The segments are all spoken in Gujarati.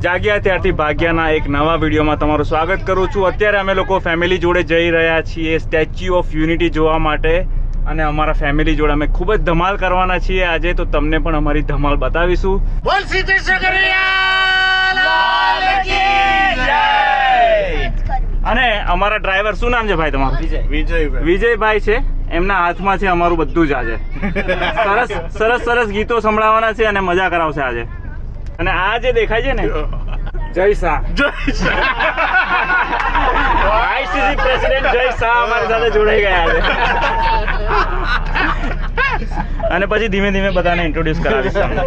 જાગ્યા ત્યારથી ભાગ્યાના એક નવા વિડીયોમાં તમારું સ્વાગત કરું છું. અત્યારે અમે લોકો ફેમિલી જોડે જઈ રહ્યા છીએ સ્ટેચ્યુ ઓફ યુનિટી જોવા માટે અને અમારા ફેમિલી જોડે અમે ખૂબ જ ધમાલ કરવાના છીએ આજે. તો તમને પણ અમારી ધમાલ બતાવીશું. અને અમારા ડ્રાઈવર શું નામ છે ભાઈ તમારું? વિજયભાઈ છે. એમના હાથમાં છે અમારું બધું જ આજે. સરસ ગીતો સંભળાવવાના છે અને મજા કરાવશે આજે. અને આ જે દેખાય છે ને જય શાહ આઈસીસી પ્રેસિડેન્ટ જય શાહ અમારી સાથે જોડાઈ ગયા છે. અને પછી ધીમે ધીમે બધાને ઇન્ટ્રોડ્યુસ કરાવીશ તમને.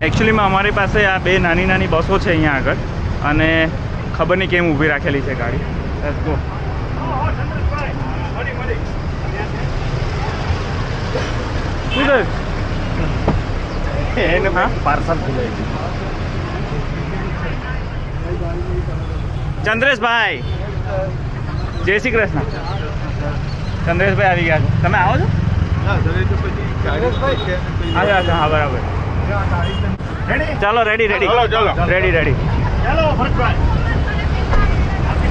એકચ્યુઅલીમાં અમારી પાસે આ બે નાની બસો છે અહીંયા આગળ અને ખબર નહીં કેમ ઊભી રાખેલી છે ગાડી. Let's go. શું છે એને પાર્સલ ખુલાવી. ચંદ્રેશભાઈ જય શ્રી કૃષ્ણ. ચંદ્રેશભાઈ આવી ગયા છે. તમે આવો છો? અચ્છા હા બરાબર. ચાલો રેડી રેડી ચાલો ભરતભાઈ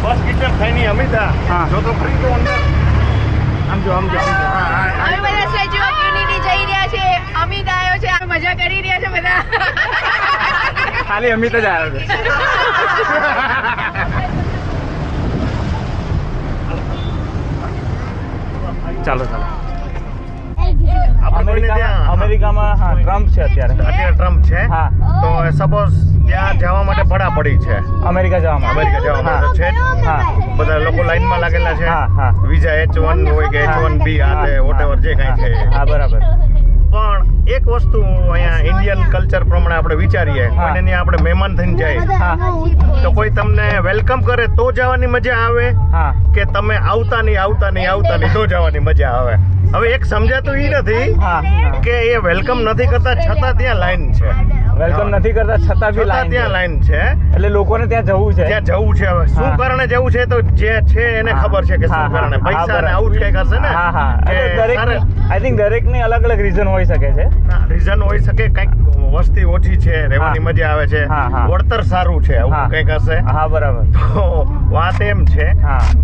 બસ કિચન થઈ નહીં અમિતા હા જો તો ફ્રી તો અંદર આમ જો અમે બધા સ્ટેચ્યુ ઓફ યુનિટી જઈ રહ્યા છે. અમિત આવ્યો છે, મજા કરી રહ્યા છે બધા. ખાલી અમિત જ આવ્યો છે. ચાલો અમેરિકામાં હા ટ્રમ્પ છે અત્યારે ટ્રમ્પ છે. હા તો સપોઝ ત્યાં જવા માટે પડી છે. અમેરિકા જવા માટે છે જ. હા બધા લોકો લાઈનમાં લાગેલા છે. હા વિઝા H1 હોય કે H1B આ વોટેવર જે કાંઈ છે. હા બરાબર. પણ એક વસ્તુ અહીંયા ઇન્ડિયન કલ્ચર પ્રમાણે આપણે વિચારીએ કોઈને ત્યાં આપણે મહેમાન થઈને જાય હા તો કોઈ તમને વેલકમ કરે તો જવાની મજા આવે હા કે તમે આવતા નહીં તો જવાની મજા આવે. હવે એક સમજાતું ઈ નથી હા કે એ વેલકમ નથી કરતા છતાં ત્યાં લાઈન છે. વેલકમ નથી કરતા છતાં બી ત્યાં લાઈન છે. એટલે લોકોને ત્યાં જવું છે. ત્યાં જવું છે. હવે શું કારણે જવું છે તો જે છે એને ખબર છે કે શું કારણે પૈસા ને આવું જ કંઈક હશે ને. હા હા આઈ થિંક દરેકની અલગ અલગ રીઝન હોઈ શકે છે. રીઝન હોઈ શકે. કંઈક વસ્તી ઓછી છે, રહેવાની મજા આવે છે, વળતર સારું છે, આવું કંઈક હશે. હા બરાબર. તો વાત એમ છે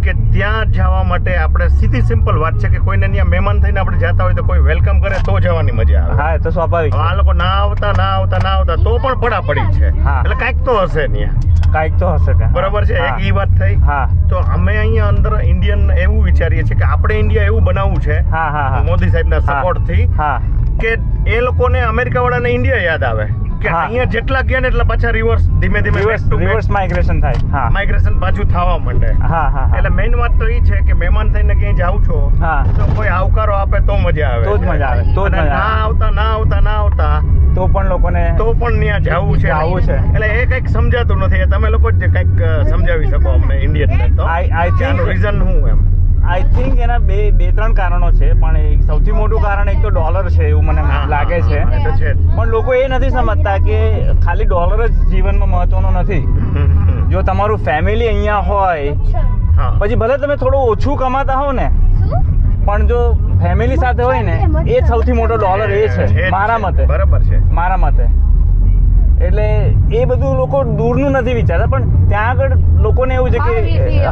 કે ત્યાં જવા માટે આપણે સીધી સિમ્પલ વાત છે કે કોઈને ત્યાં મહેમાન થઈને આપણે જતા હોય તો કોઈ વેલકમ કરે તો જવાની મજા આવે. હા એ તો સ્વાભાવિક. આ લોકો ના આવતા તો પણ પડી છે. એટલે કાંઈક તો હશે ત્યાં. કાંઈક તો હશે કે બરાબર છે. એક ઈ વાત થઈ. હા તો અમે અહીંયા અંદર ઇન્ડિયન એવું વિચારીએ છીએ કે આપણે ઇન્ડિયા એવું બનાવવું છે મોદી સાહેબના સપોર્ટ થી કે એ લોકોને અમેરિકા વાળાને ઇન્ડિયા યાદ આવે કે અહીંયા જેટલા ગયા ને એટલા પાછા રિવર્સ ધીમે રિવર્સ માઇગ્રેશન થાય. હા માઇગ્રેશન પાછું થવા માંડે. હા એટલે મેઇન વાત તો ઈ છે કે મહેમાન થઈને ક્યાંય જાવ છો તો કોઈ આવકારો આપે તો મજા આવે. તો જ મજા આવે. તો ના આવતા તો પણ લોકોને તો પણ ત્યાં જવું છે. એટલે એ કંઈક સમજાતું નથી. તમે લોકો જ કંઈક સમજાવી શકો અમને ઇન્ડિયન ને. તો આઈ થિંક રીઝન શું એમ આઈ થિંક એના બે ત્રણ કારણો છે. પણ સૌથી મોટું કારણ એક તો ડોલર છે એવું મને લાગે છે. પણ લોકો એ નથી સમજતા કે ખાલી ડોલર જ જીવનમાં મહત્વનો નથી. જો તમારું ફેમિલી અહીંયા હોય પછી ભલે તમે થોડું ઓછું કમાતા હો ને પણ જો ફેમિલી સાથે હોય ને એ સૌથી મોટો ડોલર એ છે મારા મતે. બરાબર છે મારા મતે. એટલે એ બધું લોકો દૂરનું નથી વિચારતા પણ ત્યાં આગળ લોકોને એવું છે કે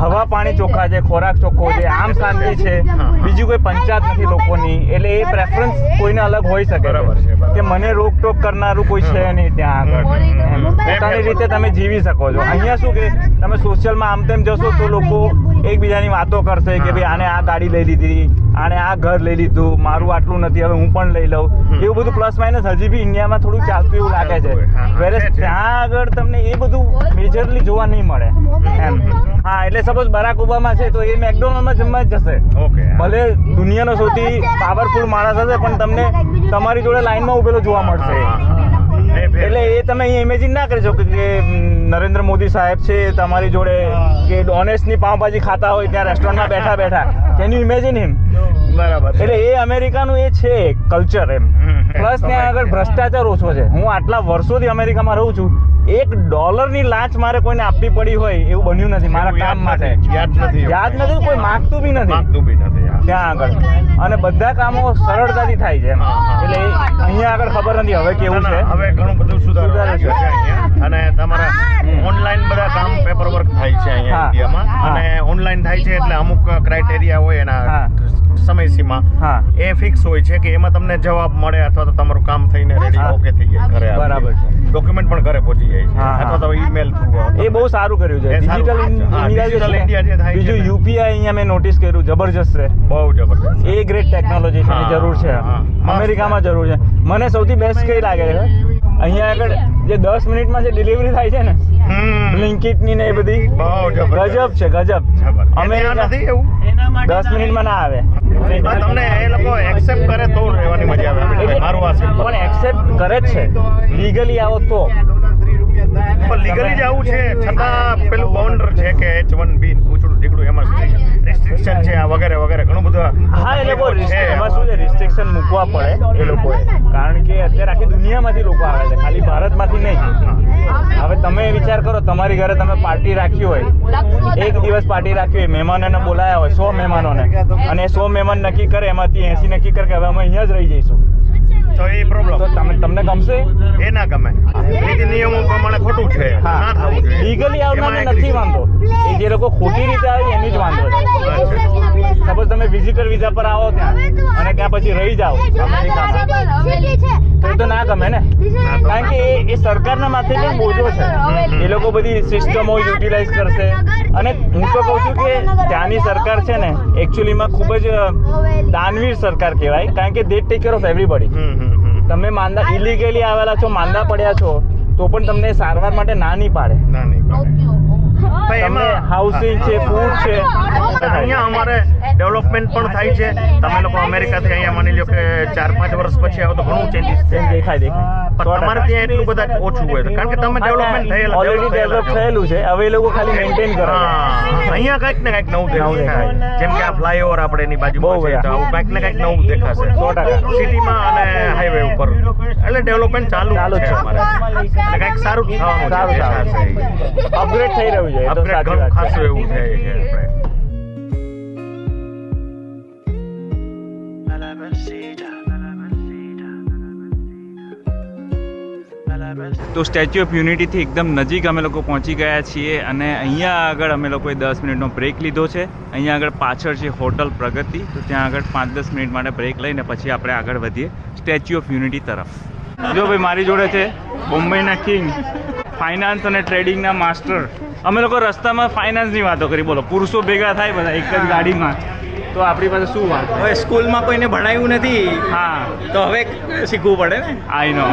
હવા પાણી ચોખ્ખા છે, ખોરાક ચોખ્ખો છે, આમ શાંતિ છે, બીજી કોઈ પંચાયત નથી લોકોની. એટલે એ પ્રેફરન્સ કોઈને અલગ હોઈ શકે કે મને રોકટોક કરનારું કોઈ છે નહીં ત્યાં આગળ. પોતાની રીતે તમે જીવી શકો છો. અહીંયા શું કે તમે સોશિયલમાં આમ તેમ જશો તો લોકો એકબીજાની વાતો કરશે કે ભાઈ આને આ ગાડી લઈ લીધી, આને આ ઘર લઈ લીધું, મારું આટલું નથી હવે હું પણ લઈ લઉં. એવું બધું પ્લસ માઇનસ હજી બી ઇન્ડિયામાં થોડું ચાલતું એવું લાગે છે. વેરેસ ત્યાં આગળ તમને એ બધું મેજરલી જોવા નહીં મળે એમ. હા એટલે સપોઝ બરાક ઓબામા છે તો એ મેકડોનલ્ડમાં જમવા જ જશે. ભલે દુનિયાનો સૌથી પાવરફુલ માણસ હશે પણ તમને તમારી જોડે લાઈનમાં ઉભેલો જોવા મળશે. એટલે એ તમે અહીંયા ઇમેજિન ના કરી શકો કે નરેન્દ્ર મોદી સાહેબ છે તમારી જોડે કે ડોનેટ્સની પાવભાજી ખાતા હોય ત્યાં રેસ્ટોરન્ટમાં બેઠા કેન યુ ઇમેજિન હિમ. બરાબર. એટલે એ અમેરિકાનું એ છે કલ્ચર એમ. પ્લસ ત્યાં આગળ ભ્રષ્ટાચાર ઓછો છે. હું આટલા વર્ષોથી અમેરિકામાં રહું છું $1 ની લાંચ મારે કોઈને આપવી પડી હોય એવું બન્યું નથી મારા કામ માટે. યાદ નથી, કોઈ માંગતું બી નથી ત્યાં આગળ, અને બધા કામો સરળતાથી થાય છે એમ. એટલે અહીંયા આગળ ખબર નથી હવે કેવું છે. હવે ઘણું બધું સુધારેલું છે અહીંયા, અને તમારા ઓનલાઈન બધા કામ પેપર વર્ક થાય છે અહીંયા ઇન્ડિયામાં, અને ઓનલાઈન થાય છે એટલે અમુક ક્રાઇટેરિયા હોય એના સમયસીમા એ ફિક્સ હોય છે કે એમાં તમને જવાબ મળે અથવા તો તમારું કામ થઈને રેડી ઓકે થઈ જાય ઘરે. બરાબર છે. ડોક્યુમેન્ટ પણ ઘરે પહોંચી જાય છે અથવા તો ઈમેલ થ્રુ. એ બહુ સારું કર્યું છે. ડિજિટલ ઇન્ડિયા જે થાય. બીજું યુપીઆઈ અહીંયા મેં નોટિસ કર્યું, જબરજસ્ત છે, બહુ જબરજસ્ત. એ ગ્રેટ ટેકનોલોજી છે, એની જરૂર છે. અમેરિકામાં જરૂર છે. મને સૌથી બેસ્ટ કઈ લાગે છે અહીંયા આગળ જે 10 મિનિટમાં જે ડિલિવરી થાય છે ને, બ્લિંકિટ ની ને એ બધી ગજબ છે, ગજબ. અમેરિકા નથી એવું 10 મિનિટમાં ના આવે. તમને એ લોકો એક્સેપ્ટ કરે તો રહેવાની મજા આવે. મારું આ સિમ્પલ. પણ એક્સેપ્ટ કરે જ છે, લીગલી આવો તો. પણ લીગલી જ આવું છે છતાં પેલું બાઉન્ડર છે કે H1B પૂછડું ઢીકડું એમાં રિસ્ટ્રિક્શન છે આ વગેરે વગેરે ઘણું બધું. હા, એ લોકો એમાં શું છે, રિસ્ટ્રિક્શન મૂકવા પડે એ લોકોએ, કારણ કે અત્યારે આખી દુનિયામાંથી લોકો આવે છે, ખાલી ભારતમાંથી નહીં. હવે તમે વિચાર કરો, તમારી ઘરે તમે પાર્ટી રાખી હોય, એક દિવસ પાર્ટી રાખી હોય, મહેમાનોને બોલાયા હોય 100 મહેમાનોને, અને 100 મહેમાન નક્કી કરે એમાંથી 80 નક્કી કરે કે હવે અમે અહીંયા જ રહી જઈશું, તો એ પ્રોબ્લેમ. તો તમને ગમશે? એ ના ગમે. નીતિ નિયમો પ્રમાણે ખોટું છે, ના થવું જોઈએ. લીગલી આવનારને નથી વાંધો, એ જે લોકો ખોટી રીતે આવે એની જ વાંધો છે. સપોઝ તમે વિઝિટર વિઝા પર આવો ત્યાં અને ત્યાં પછી રહી જાઓ અમેરિકામાં, તો ના ગમે ને, કારણ કે એ સરકારના માથે પણ બોજો છે. એ લોકો બધી સિસ્ટમો યુટિલાઇઝ કરશે. અને હું તો કહું છું કે ત્યાંની સરકાર છે ને એકચ્યુઅલીમાં ખૂબ જ દાનવીર સરકાર કહેવાય, કારણ કે દે ટેક કેર ઓફ એવરીબડી. તમે માંદા ઇલીગલી આવેલા છો, માંદા પડ્યા છો, તો પણ તમને સારવાર માટે ના નહીં પાડે. તમને હાઉસિંગ છે, ફૂડ છે. અહીંયા અમારે ડેવલપમેન્ટ પણ થાય છે. તમે લોકો અમેરિકાથી અહીંયા માની લો કે 4-5 વર્ષ પછી આવો તો ઘણું ચેન્જીસ દેખાય. પણ તમારે ત્યાં એટલું બધા ઓછું હોય, કારણ કે તમે ડેવલપમેન્ટ ઓલરેડી ડેવલપ થયેલું છે, હવે એ લોકો ખાલી મેન્ટેન કરે. અહીંયા કંઈક ને કંઈક નવું દેખાય, જેમ કે આ ફ્લાયઓવર આપણે એની બાજુમાં છે, તો આવું કંઈક ને કંઈક નવું દેખાશે 100%. સિટીમાં અને હાઈવે ઉપર એટલે ડેવલપમેન્ટ ચાલુ જ છે અમારે, અને કંઈક સારું થવાનું છે. અપગ્રેડ થઈ રહ્યું છે, એ તો સાચી વાત છે. ખાસું એવું છે આપણે. તો સ્ટેચ્યુ ઓફ યુનિટીથી એકદમ નજીક અમે લોકો પહોંચી ગયા છીએ, અને અહીંયા આગળ અમે લોકોએ 10 મિનિટનો બ્રેક લીધો છે. અહીંયા આગળ પાછળ છે હોટલ પ્રગતિ, તો ત્યાં આગળ 5-10 મિનિટ માટે બ્રેક લઈને પછી આપણે આગળ વધીએ સ્ટેચ્યુ ઓફ યુનિટી તરફ. જો ભાઈ મારી જોડે છે બોમ્બેના કિંગ, ફાઇનાન્સ અને ટ્રેડિંગના માસ્ટર. અમે લોકો રસ્તામાં ફાઇનાન્સની વાતો કરી, બોલો પુરુષો ભેગા થાય બધા એક જ ગાડીમાં, તો આપણી પાસે શું વાત? હવે સ્કૂલમાં કોઈને ભણાવ્યું નથી, હા, તો હવે શીખવું પડે ને. આઈ નો.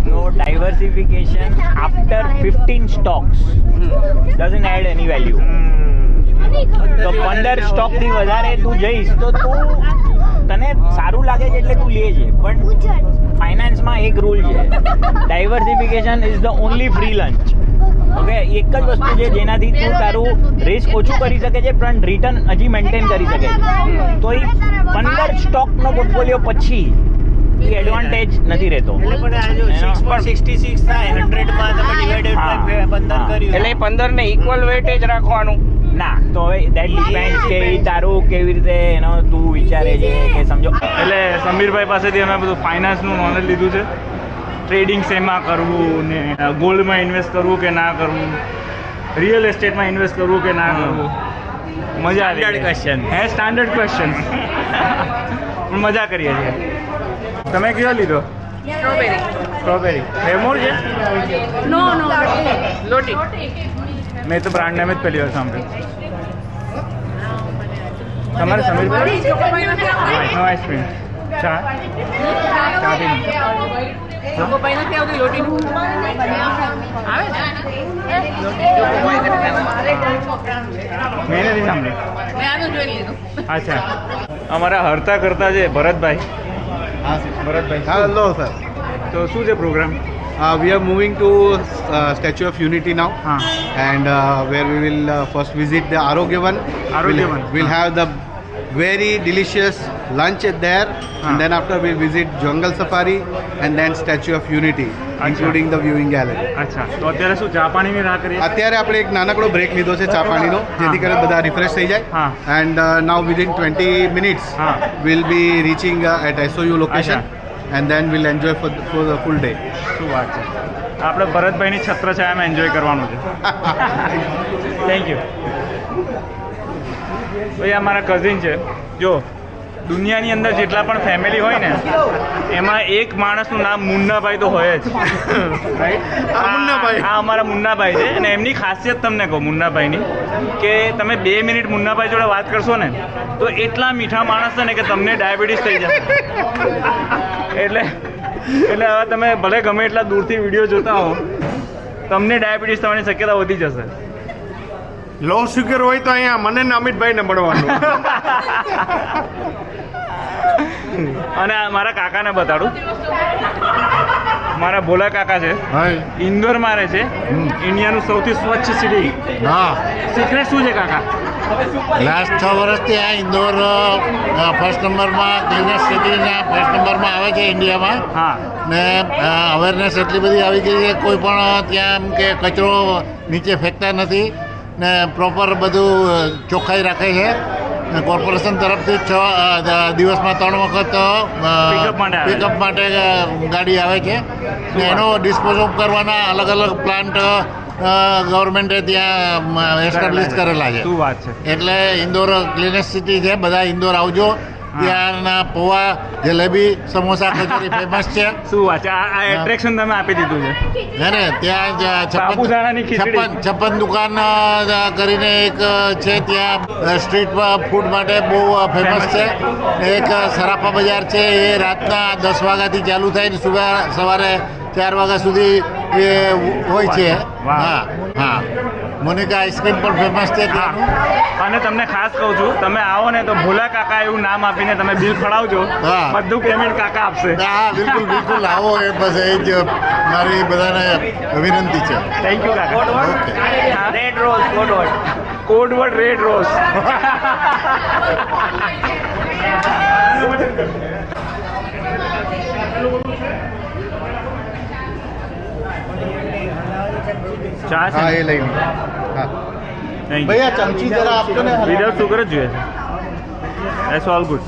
No diversification after 15 stocks doesn't add any value. તો 15 સ્ટોક થી વધારે તું જઈશ તો તું તને સારું લાગે છે એટલે તું લેજે, પણ ફાઇનાન્સમાં એક રૂલ છે, diversification is the only free lunch. Okay, એક જ વસ્તુ છે જેનાથી તું તારું રિસ્ક ઓછું કરી શકે છે પણ રિટર્ન હજી મેન્ટેન કરી શકે છે. તો એ 15 સ્ટોકનો પોર્ટફોલિયો પછી એ એડવાન્ટેજ નથી રહેતો. એટલે 66 થાય 100 માં તમે ડિવાઇડેડ બાય 15 કર્યું એટલે 15 ને ઇક્વલ વેટેજ રાખવાનું ના, તો હવે દેટ ડિપેન્ડ કે ઈ તારું કેવી રીતે એનો તું વિચારે છે કે સમજો. એટલે સમીરભાઈ પાસેથી અમે બધું ફાઇનાન્સનું નોલેજ લીધું છે, ટ્રેડિંગ શેમાં કરવું ને ગોલ્ડમાં ઇન્વેસ્ટ કરવું કે ના કરવું, રિયલ એસ્ટેટમાં ઇન્વેસ્ટ કરવું કે ના કરવું. મજા આવી Standard question. હે સ્ટાન્ડર્ડ ક્વેશ્ચન. પણ મજા કરીએ છીએ. તમે કયો લીધો? સ્ટ્રોબેરી ફ્લેવર છે? નો લોટી. મેં તો બ્રાન્ડ નેમ જ પહેલી વાર સાંભળ્યું. તમારે સમીરભાઈ નો આઈસ્ક્રીમ, ચા પીને ચોકોપાઈ નથી આવતી લોટીનું? આવે મેં નથી સાંભળ્યું. મેં આનું જોઈ લીધું. અચ્છા, અમારા હરતા કરતા છે ભરતભાઈ. Bharatbhai, Hello, sir. તો શું છે programme? We are moving to Statue of Unity now, હા, and where we will first visit the Arogya One. Arogya One. We'll have the very delicious lunch at there, and then after we'll visit jungle safari and then Statue of Unity, including the viewing gallery. અચ્છા, તો અત્યારે શું ચા પાણીની રાહ કરીએ? અત્યારે આપણે એક નાનકડો બ્રેક લીધો છે ચા પાણીનો, જેથી કરીને બધા રિફ્રેશ થઈ જાય. And now within 20 minutes we'll be reaching at SOU location, and then we'll enjoy for the full day. શું વાત છે, આપણે ભરતભાઈની છત્રછાયામાં એન્જોય કરવાનું છે. Thank you. ભાઈ આ મારા કઝિન છે. જો દુનિયાની અંદર જેટલા પણ ફેમિલી હોય ને એમાં એક માણસનું નામ મુન્નાભાઈ તો હોય જ. આ અમારા મુન્નાભાઈ છે અને એમની ખાસિયત તમને કહું મુન્નાભાઈની, કે તમે 2 મિનિટ મુન્નાભાઈ જોડે વાત કરશો ને તો એટલા મીઠા માણસ છે ને કે તમને ડાયાબિટીસ થઈ જશે. એટલે હવે તમે ભલે ગમે એટલા દૂરથી વિડીયો જોતા હો, તમને ડાયાબિટીસ થવાની શક્યતા વધી જશે. લો શુગર હોય તો અહીંયા મને ને અમિતભાઈને મળવાનું. અને આ મારા કાકાને બતાડું. મારા ભોલા કાકા છે, ઇન્દોરમાં રહે છે, ઇન્ડિયાનું સૌથી સ્વચ્છ સિટી. સિક્રેટ શું છે કાકા? લાસ્ટ 6 વર્ષથી આ ઇન્દોર ફર્સ્ટ નંબરમાં ક્લીનેસ્ટ સિટીના ફર્સ્ટ નંબરમાં આવે છે ઇન્ડિયામાં. ને અવેરનેસ એટલી બધી આવી ગઈ છે, કોઈ પણ ત્યાં એમ કે કચરો નીચે ફેંકતા નથી ને પ્રોપર બધું ચોખ્ખાઈ રાખે છે. કોર્પોરેશન તરફથી 6 દિવસમાં 3 વખત પિકઅપ માટે ગાડી આવે છે ને એનો ડિસ્પોઝ ઓફ કરવાના અલગ અલગ પ્લાન્ટ ગવર્મેન્ટે ત્યાં એસ્ટાબ્લિશ કરેલા છે. શું વાત છે. એટલે ઇન્દોર ક્લીનેસ્ટ સિટી છે. બધા ઇન્દોર આવજો. ત્યાંના પૌવા, જલેબી, સમોસા, કચોરી ફેમસ છે. શું વાત છે, આ એટ્રેક્શન તમે આપી દીધું છે. ને ત્યાં સાબુદાણાની ખીચડી. 56 દુકાન કરીને એક છે, ત્યાં સ્ટ્રીટ ફૂડ માટે બહુ ફેમસ છે. એક સરાફા બજાર છે, એ રાતના 10 વાગ્યાથી ચાલુ થાય ને સવારે 4 વાગ્યા સુધી એ હોય છે. હા, મોનિકા આઈસ્ક્રીમ પણ ફેમસ છે ત્યાંનું. અને તમને ખાસ કહું છું, તમે આવો ને તો ભોલા કાકા એવું નામ આપીને તમે બિલ ફડાવજો, બધું પેમેન્ટ કાકા આપશે. હા, બિલકુલ આવો. એ બસ એ જ મારી બધાને વિનંતી છે. થેન્ક યુ કાકા. Red rose codeword red rose. ચા છે? હા, એ લઈ લો. હા ભાઈ, આ ચમચી જરા આપજો ને. વિધાઉટ સુગર જ જોઈએ છે. That's all good.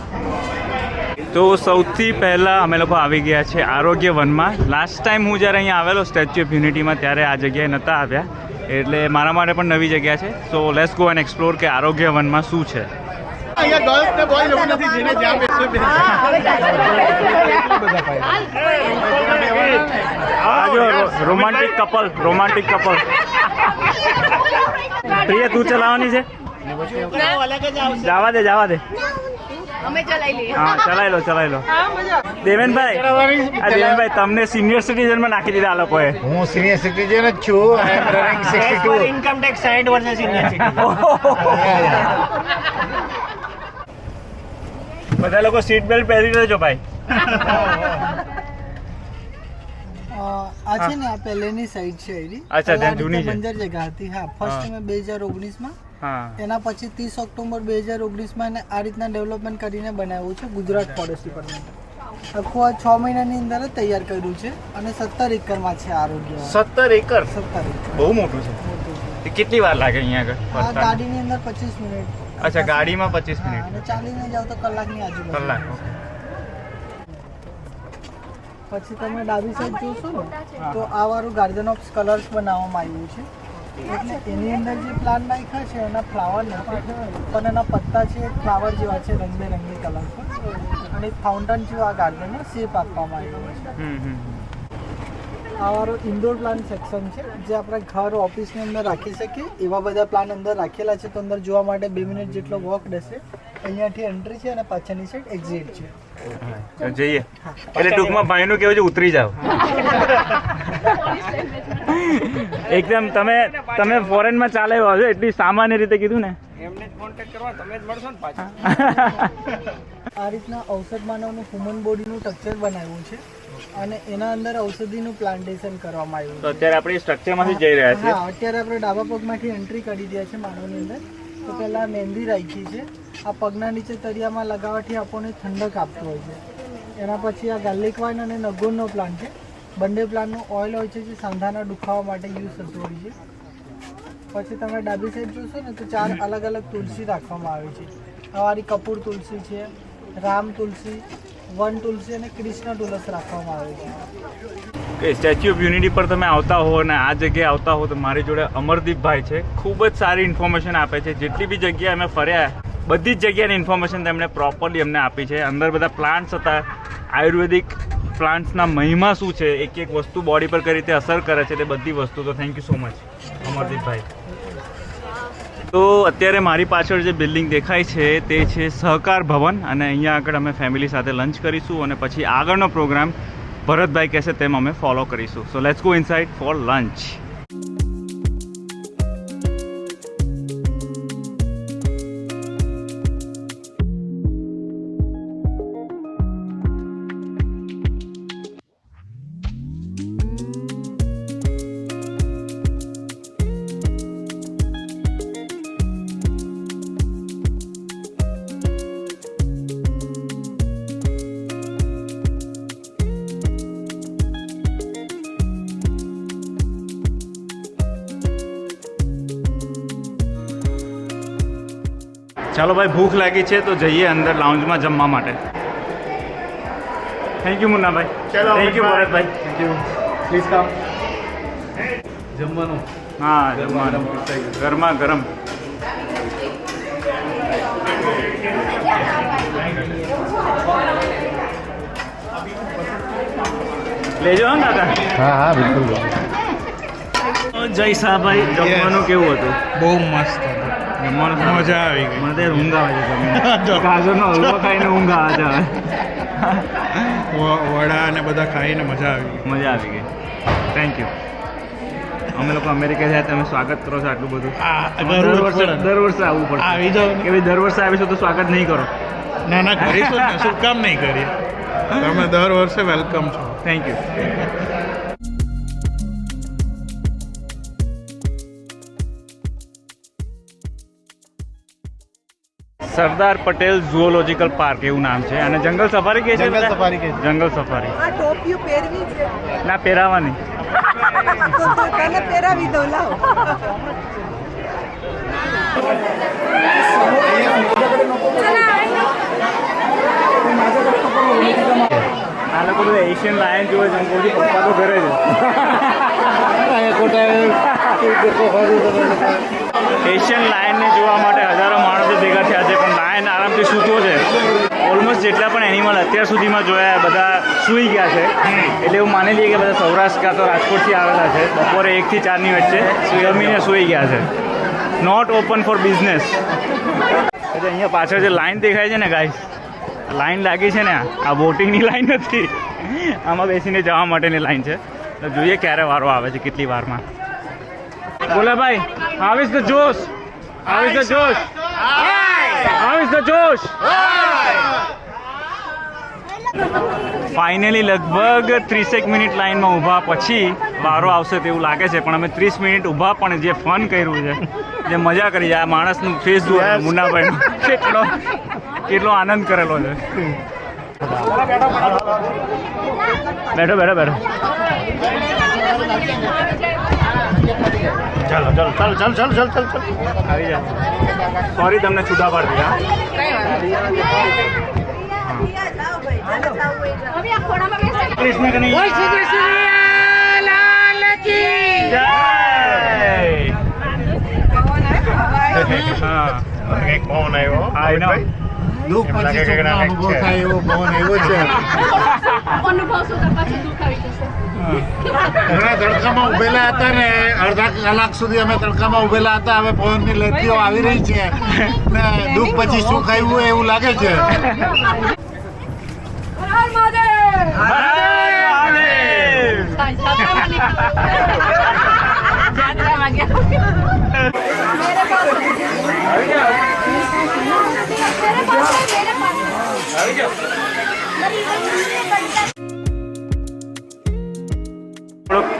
તો સૌથી પહેલાં અમે લોકો આવી ગયા છે આરોગ્ય વનમાં. લાસ્ટ ટાઈમ હું જ્યારે અહીંયા આવેલો સ્ટેચ્યુ ઓફ યુનિટીમાં ત્યારે આ જગ્યાએ નહોતા આવ્યા, એટલે મારા માટે પણ નવી જગ્યા છે. So let's go and explore કે આરોગ્ય વનમાં શું છે. અહીંયા ગર્લ્સ ને બોયઝ એવું નથી, જેને જ્યાં બેસવું રોમાન્ટિક કપલ. પ્રિય, તું ચલાવવાની છે? જવા દે. અમે ચલાવી લઈએ. હા, ચલાવી લો. દેવેનભાઈ, તમને સિનિયર સિટીઝનમાં નાખી દીધા આ લોકોએ. હું સિનિયર સિટીઝન જ છું. ઇન્કમ ટેક્સ 60 વર્ષે સિનિયર બધા લોકો સીટ બેલ્ટ પહેરી લેજો ભાઈ. આ છે ને, આ પહેલેની સાઈડ છે એની. અચ્છા, ત્યાં જૂની છે. બંદર જગ્યા હતી. હા, ફર્સ્ટ મેં 2019 માં, એના પછી 30 ઓક્ટોબર 2019 માં આ રીતના ડેવલપમેન્ટ કરીને બનાવ્યું છે ગુજરાત ફોરેસ્ટ ડિપાર્ટમેન્ટ. આખું આ 6 મહિનાની અંદર જ તૈયાર કર્યું છે અને 17 એકરમાં છે આરોગ્ય. 17 એકર? 17 એકર બહુ મોટું છે. કેટલી વાર લાગે અહીંયા આગળ? આ ગાડીની અંદર 25 મિનિટ. અચ્છા, ગાડીમાં 25 મિનિટ. અને ચાલીને જાવ તો કલાકની આજુબાજુ. કલાક. પછી તમે ડાબી સાઈડ જોશો ને તો આ વાળું ગાર્ડન ઓફ કલર્સ બનાવવામાં આવ્યું છે. એટલે એની અંદર જે પ્લાન્ટ નાખ્યા છે એના ફ્લાવર નથી, પણ એના પત્તા છે ફ્લાવર જેવા છે, રંગબેરંગી કલર પર, અને ફાઉન્ટન જેવા આ ગાર્ડનનો શેપ આપવામાં આવ્યો છે. આ વાળું ઇન્ડોર પ્લાન્ટ સેક્શન છે, જે આપણે ઘર ઓફિસની અંદર રાખી શકીએ એવા બધા પ્લાન્ટ અંદર રાખેલા છે. તો અંદર જોવા માટે 2 મિનિટ જેટલો વોક રહેશે. અહીંયાથી એન્ટ્રી છે અને પાછળની સાઈડ એક્ઝિટ છે. જઈએ. એટલે ટૂંકમાં ભાઈનું કેવું છે, ઉતરી જાવ. એકદમ તમે ફોરેનમાં ચાલે છો એટલી સામાન્ય રીતે કીધું ને. એમને જ કોન્ટેક્ટ કરવા, તમે જ મળશો ને પાછા. આ રીતના ઔષધ માનવનું હ્યુમન બોડીનું સ્ટ્રક્ચર બનાવ્યું છે અને એના અંદર ઔષધિનું પ્લાન્ટેશન કરવામાં આવ્યું તો અત્યારે આપણે સ્ટ્રક્ચરમાંથી જઈ રહ્યા છીએ. હા, અત્યારે આપણે ડાબા પગમાંથી એન્ટ્રી કરી રહ્યા છે માનવની અંદર. તો પહેલાં મહેંદી રાખી છે. આ પગના નીચે તળિયામાં લગાવવાથી આપણને ઠંડક આપતું હોય છે. એના પછી આ ગાર્લિક વાઇન અને નગોરનો પ્લાન્ટ છે. બંને પ્લાન્ટનું ઓઇલ હોય છે જે સાંધાના દુખાવા માટે યુઝ થતું હોય છે. પછી તમે ડાબી સાઈડ જોશો ને તો 4 અલગ અલગ તુલસી રાખવામાં આવી છે. અમારી કપૂર તુલસી છે, રામ તુલસી, વન તુલસી અને કૃષ્ણ તુલસી રાખવામાં આવે છે. કે સ્ટેચ્યુ ઓફ યુનિટી પર તમે આવતા હો અને આ જગ્યાએ આવતા હો તો મારી જોડે અમરદીપભાઈ છે. ખૂબ જ સારી ઇન્ફોર્મેશન આપે છે. જેટલી બી જગ્યાએ અમે ફર્યા બધી જ જગ્યાની ઇન્ફોર્મેશન તેમણે પ્રોપરલી અમને આપી છે. અંદર બધા પ્લાન્ટ્સ હતા, આયુર્વેદિક પ્લાન્ટ્સના મહિમા શું છે, એક એક વસ્તુ બોડી પર કઈ રીતે અસર કરે છે તે બધી વસ્તુ. તો થેન્ક યુ સો મચ અમરદીપભાઈ. તો અત્યારે મારી પાછળ જે બિલ્ડિંગ દેખાય છે તે છે સહકાર ભવન અને અહીંયા આગળ અમે ફેમિલી સાથે લંચ કરીશું અને પછી આગળનો પ્રોગ્રામ ભરતભાઈ કહેશે તેમ અમે ફોલો કરીશું. So let's go inside for lunch. ચાલો ભાઈ, ભૂખ લાગી છે તો જઈએ અંદર લાઉન્જમાં જમવા માટે. Thank you Munnabhai. ચલો thank you Bharatbhai. Thank you. Please come. જમવાનું. હા, જમવાનું ગરમા ગરમ. લેજો ને દાદા. હા હા બિલકુલ. જય શાહભાઈ, જમવાનું કેવું હતું? બહુ મસ્ત જમવાનું મજા આવી ગઈ. મને તો ઊંઘ આવે છે. ગાજરનો હલવો ખાઈને ઊંઘ આવે છે. વડા અને બધા ખાઈને મજા આવી ગઈ. મજા આવી ગઈ. Thank you. અમે લોકો અમેરિકા જાય તમે સ્વાગત કરો છો આટલું બધું. દર વર્ષે આવવું પડશે. આવી જાઓ કે ભાઈ દર વર્ષે આવીશું તો સ્વાગત નહીં કરો? ના ના કરીશું ને, શું કામ નહીં કરીએ. તમે દર વર્ષે વેલકમ છો. Thank you. Sardar Patel zoological park એવું નામ છે અને જંગલ સફારી કે છે? જંગલ સફારી કે છે. જંગલ સફારી. આ ટોપિયું પહેરવી છે ના, પહેરાવાની. તો તને પહેરાવી દઉં, લાવ. આ લોકો બધા એશિયન લાયન જોવે છે. કહું છું પપ્પા તો ઘરે છે. એશિયન લાયનને જોવા માટે હજારો માણસો ભેગા થયા છે પણ લાયન આરામથી સૂતો છે. ઓલમોસ્ટ જેટલા પણ એનિમલ અત્યાર સુધીમાં જોયા બધા સૂઈ ગયા છે. એટલે એવું માની લઈએ કે બધા સૌરાષ્ટ્ર કાં તો રાજકોટથી આવેલા છે. બપોરે 1 થી 4ની વચ્ચે જમીને સૂઈ ગયા છે. Not open for business. એટલે અહીંયા પાછળ જે લાઈન દેખાય છે ને ગાઈસ, લાઈન લાગી છે ને, આ વોટિંગની લાઈન નથી. આમાં બેસીને જવા માટેની લાઈન છે. તો જોઈએ ક્યારે વારો આવે છે, કેટલી વારમાં. બોલા ભાઈ, how is the Josh? How is the Josh? How is the Josh? Finally લગભગ 30 મિનિટ લાઈનમાં ઊભા પછી વારો આવશે તેવું લાગે છે. પણ અમે 30 મિનિટ ઊભા પણ જે ફન કર્યું છે, જે મજા કરી છે, આ માણસનું ફેસ જુઓ મુન્નાભાઈનું, કેટલો આનંદ કરેલો છે. બેઠો બેઠો બેઠો. ચાલો ચાલો ચાલો ચાલો ચાલો ચાલો ચાલો ચાલો. આવી જા. સોરી તમને છૂટા પાડી દીધા. કૃષ્ણ કનૈયા હા, એક પવન આવ્યો. આઈ નો. દુઃખ પછી સુખનો અનુભવ થાય એવો પવન આવ્યો છે. ઘણા તડકામાં ઉભેલા હતા ને, અડધા કલાક સુધી અમે તડકામાં ઉભેલા હતા. હવે પવનની લહેરીઓ આવી રહી છે ને દુઃખ પછી સુખ આવ્યું એવું લાગે છે.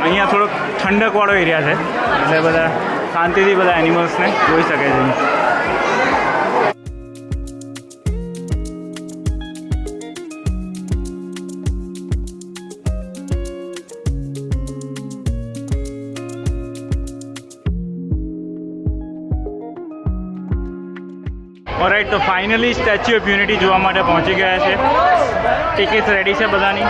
અહીંયા થોડોક ઠંડક વાળો એરિયા છે એટલે બધા શાંતિથી બધા એનિમલ્સને જોઈ શકે છે. ઓલરાઈટ, તો ફાઇનલી સ્ટેચ્યુ ઓફ યુનિટી જોવા માટે પહોંચી ગયા છે. ટિકિટ્સ રેડી છે બધાની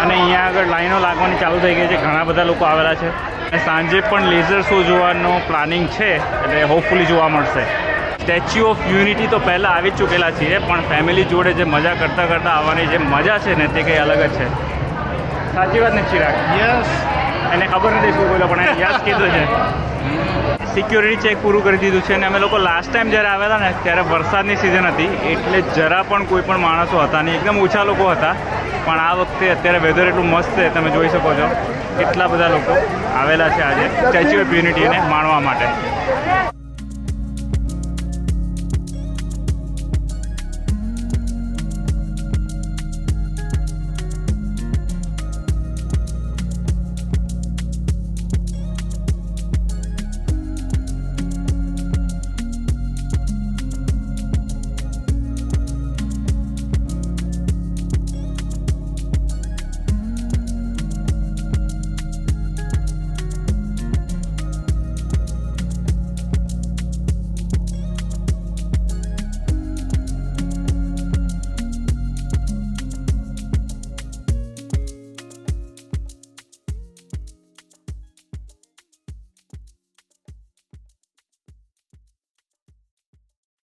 અને અહીંયા આગળ લાઈનો લાગવાની ચાલુ થઈ ગઈ છે. ઘણા બધા લોકો આવેલા છે અને સાંજે પણ લેઝર શો જોવાનો પ્લાનિંગ છે, એટલે હોપફુલી જોવા મળશે. સ્ટેચ્યુ ઓફ યુનિટી તો પહેલાં આવી જ ચૂકેલા છીએ, પણ ફેમિલી જોડે જે મજા કરતાં કરતાં આવવાની જે મજા છે ને તે કંઈ અલગ જ છે. સાચી વાત ને ચિરાગ? યસ. એને ખબર નથી શું બોલ્યો, પણ એને યસ કીધું છે. સિક્યોરિટી ચેક પૂરું કરી દીધું છે અને અમે લોકો લાસ્ટ ટાઈમ જ્યારે આવેલા ને ત્યારે વરસાદની સિઝન હતી, એટલે જરા પણ કોઈ પણ માણસો હતા નહીં, એકદમ ઓછા લોકો હતા. પણ આ વખતે અત્યારે વેધર એટલું મસ્ત છે, તમે જોઈ શકો છો કેટલા બધા લોકો આવેલા છે આજે સ્ટેચ્યુ ઓફ યુનિટીને માણવા માટે.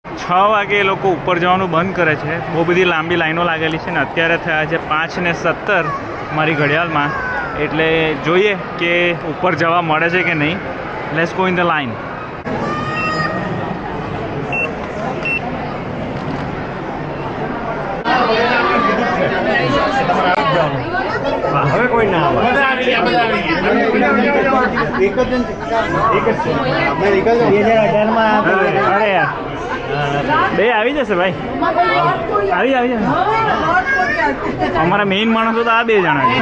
છ વાગે એ લોકો ઉપર જવાનું બંધ કરે છે. બહુ બધી લાંબી લાઈનો લાગેલી છે ને અત્યારે થયા છે 5:17 મારી ઘડિયાળમાં. એટલે જોઈએ કે ઉપર જવા મળે છે કે નહીં. Let's go in the line. હવે કોઈ ના આવે. અરે યાર, બે આવી જશે ભાઈ, આવી જશે. અમારા મેઇન માણસો તો આ બે જણા છે.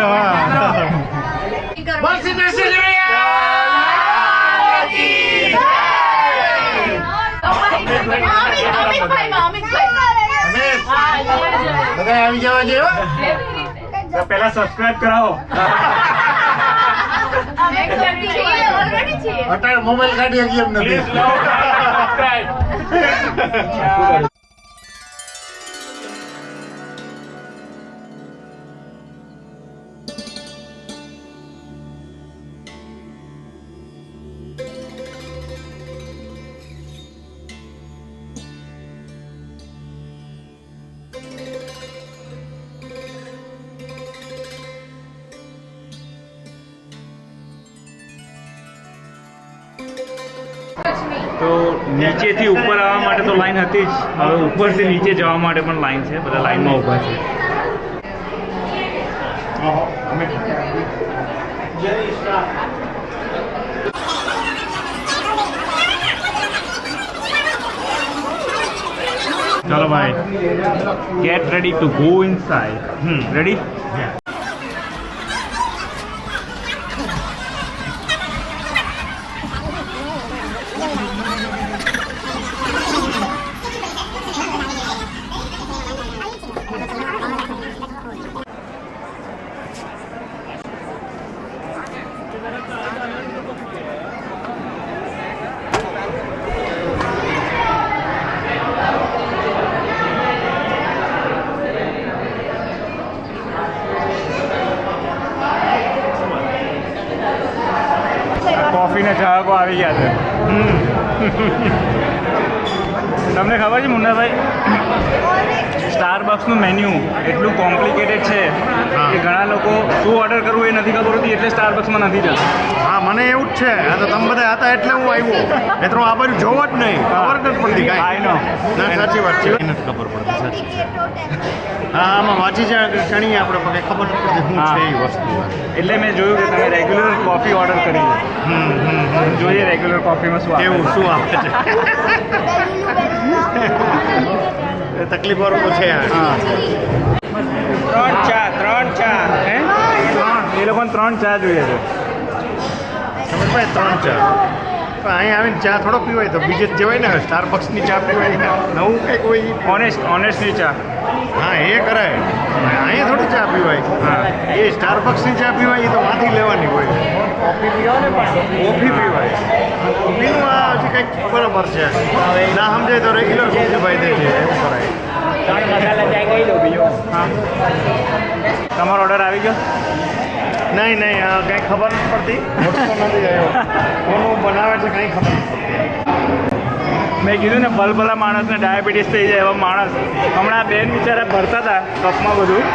આવી જવા જેવો પેલા સબસ્ક્રાઇબ કરાવો. અત્યારે મોબાઈલ કાઢી શકી એમ નથી. તો નીચેથી ઉપર આવવા માટે તો લાઈન હતી જ, હવે ઉપરથી નીચે જવા માટે પણ લાઈન છે. બધા લાઈનમાં ઊભા છે. ચલો ભાઈ, get ready to go inside. Ready? કોફીના ચાહકો આવી ગયા છે. તમને ખબર છે મુન્નાભાઈ, સ્ટારબક્સનું મેન્યુ એટલું કોમ્પ્લિકેટેડ છે કે ઘણા લોકો શું ઓર્ડર કરવું એ નથી ખબર હોતી, એટલે સ્ટારબક્સમાં નથી જતા. હા, મને એવું જ છે. આ તો તમે બધા હતા એટલે હું આવ્યો. મિત્રો આ બાજુ જોવો જ નહીં, ખબર જ નથી પડતી કાંઈ. આઈ નો. ના, સાચી વાત છે. નથી ખબર પડતી, સાચી. હા, આમાં વાંચી જાય ક્ષણીએ આપણે પણ ખબર નથી પડતી શું છે એ વસ્તુ. એટલે મેં જોયું કે તમે રેગ્યુલર કોફી ઓર્ડર કરી છે. જોઈએ રેગ્યુલર કોફીમાં શું કેવું શું આવે છે. તકલીફ વાળું તો છે. હા, 3 ચા. હે? 3. એ લોકોને 3 ચા જોઈએ છે. સમજ ભાઈ, 3 ચા. અહીંયા આવીને ચા થોડો પીવાય તો બીજે જ જવાય ને સ્ટારબક્સની ચા પીવાય નવું કંઈક હોય ઓનેસ્ટની ચા હા એ કરાય અહીંયા થોડી ચા પીવાય હા એ સ્ટારબક્સની ચા પીવાય એ તો માંથી લેવાની હોય કોફી પીવાય કોફીનું આ હજી કંઈક બરાબર છે ના સમજાય તો રેગ્યુલર કોફી ભાઈ દે છે એવું કરાય 3 મસાલા ચાય કહી દો બીજો. હા તમારો ઓર્ડર આવી ગયો? નહીં કંઈ ખબર નથી પડતી મોટો નથી આવ્યો કોનું બનાવે છે કંઈ ખબર નથી પડતી. મેં કીધું ને ભલભલા માણસને ડાયાબિટીસ થઈ જાય એવા માણસ હમણાં બેન બિચારા ભરતા હતા કપમાં બધું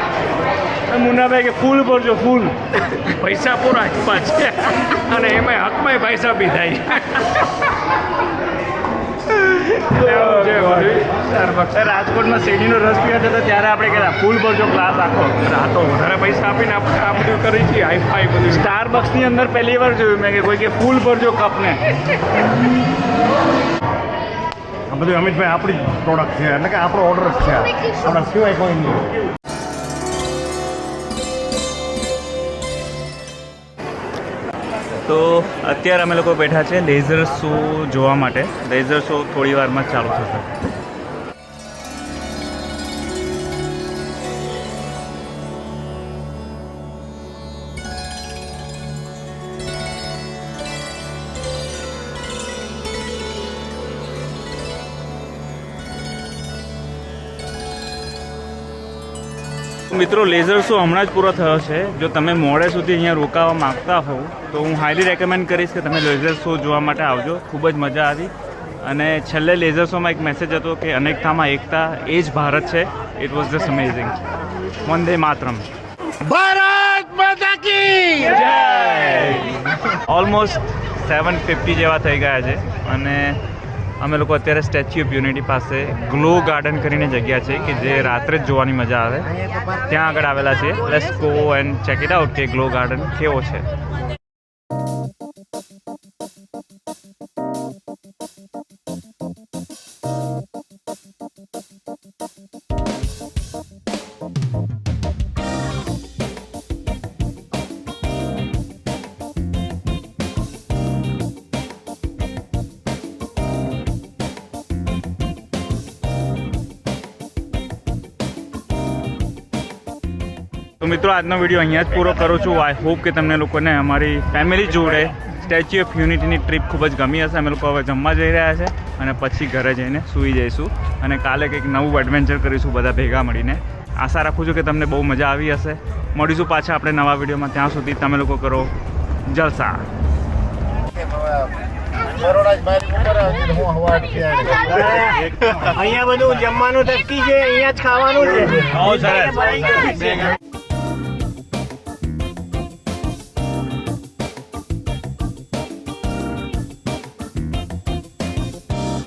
મુન્નાભાઈ કે ફૂલ ભરજો ફૂલ પૈસા પૂરા આપ્યા છે અને એમાં હકમાં પૈસા બી થાય રાજકોટમાં શેરડીનો રસ પીવા જતા ત્યારે આપણે કહેતા ફૂલ ભરજો ગ્લાસ આખો આ તો વધારે પૈસા આપીને આપણે આ બધું કરી છીએ હાઈફાઈ બધું સ્ટારબક્સની અંદર પહેલી વાર જોયું મેં કે કોઈ કે ફૂલ ભરજો કપને આ બધું અમિતભાઈ આપણી જ પ્રોડક્ટ છે એટલે કે આપણો ઓર્ડર જ છે આપણા સિવાય કોઈ નહીં. તો અત્યારે અમે લોકો બેઠા છે લેઝર શો જોવા માટે. લેઝર શો થોડી વારમાં ચાલુ થશે. મિત્રો લેઝર શો હમણાં જ પૂરો થયો છે. જો તમે મોડે સુધી અહીંયા રોકાવા માંગતા હો તો હું હાઈલી રેકમેન્ડ કરીશ કે તમે લેઝર શો જોવા માટે આવજો. ખૂબ જ મજા આવી. અને છેલ્લે લેઝર શોમાં એક મેસેજ હતો કે અનેકતામાં એકતા એ જ ભારત છે. It was just amazing. વંદે માતરમ. ભારત માતા કી જય. ઓલમોસ્ટ 7:50 જેવા થઈ ગયા છે અને અમે લોકો અત્યારે સ્ટેચ્યુ ઓફ યુનિટી પાસે ગ્લો ગાર્ડન કરીને જગ્યા છે કે જે રાત્રે જ જોવાની મજા આવે ત્યાં આગળ આવેલા છે. Let's go and check it out કે ગ્લો ગાર્ડન કેવો છે. તો મિત્રો આજનો વિડીયો અહીંયા જ પૂરો કરું છું. આઈ હોપ કે તમને લોકોને અમારી ફેમિલી જોડે સ્ટેચ્યુ ઓફ યુનિટીની ટ્રીપ ખૂબ જ ગમી હશે. અમે લોકો હવે જમવા જઈ રહ્યા છે અને પછી ઘરે જઈને સૂઈ જઈશું અને કાલે કંઈક નવું એડવેન્ચર કરીશું બધા ભેગા મળીને. આશા રાખું છું કે તમને બહુ મજા આવી હશે. મળીશું પાછા આપણે નવા વિડીયોમાં. ત્યાં સુધી તમે લોકો કરો જલસા. અહીંયા બધું જમવાનું ટકી છે અહીંયા જ ખાવાનું છે. બહુ સરસ.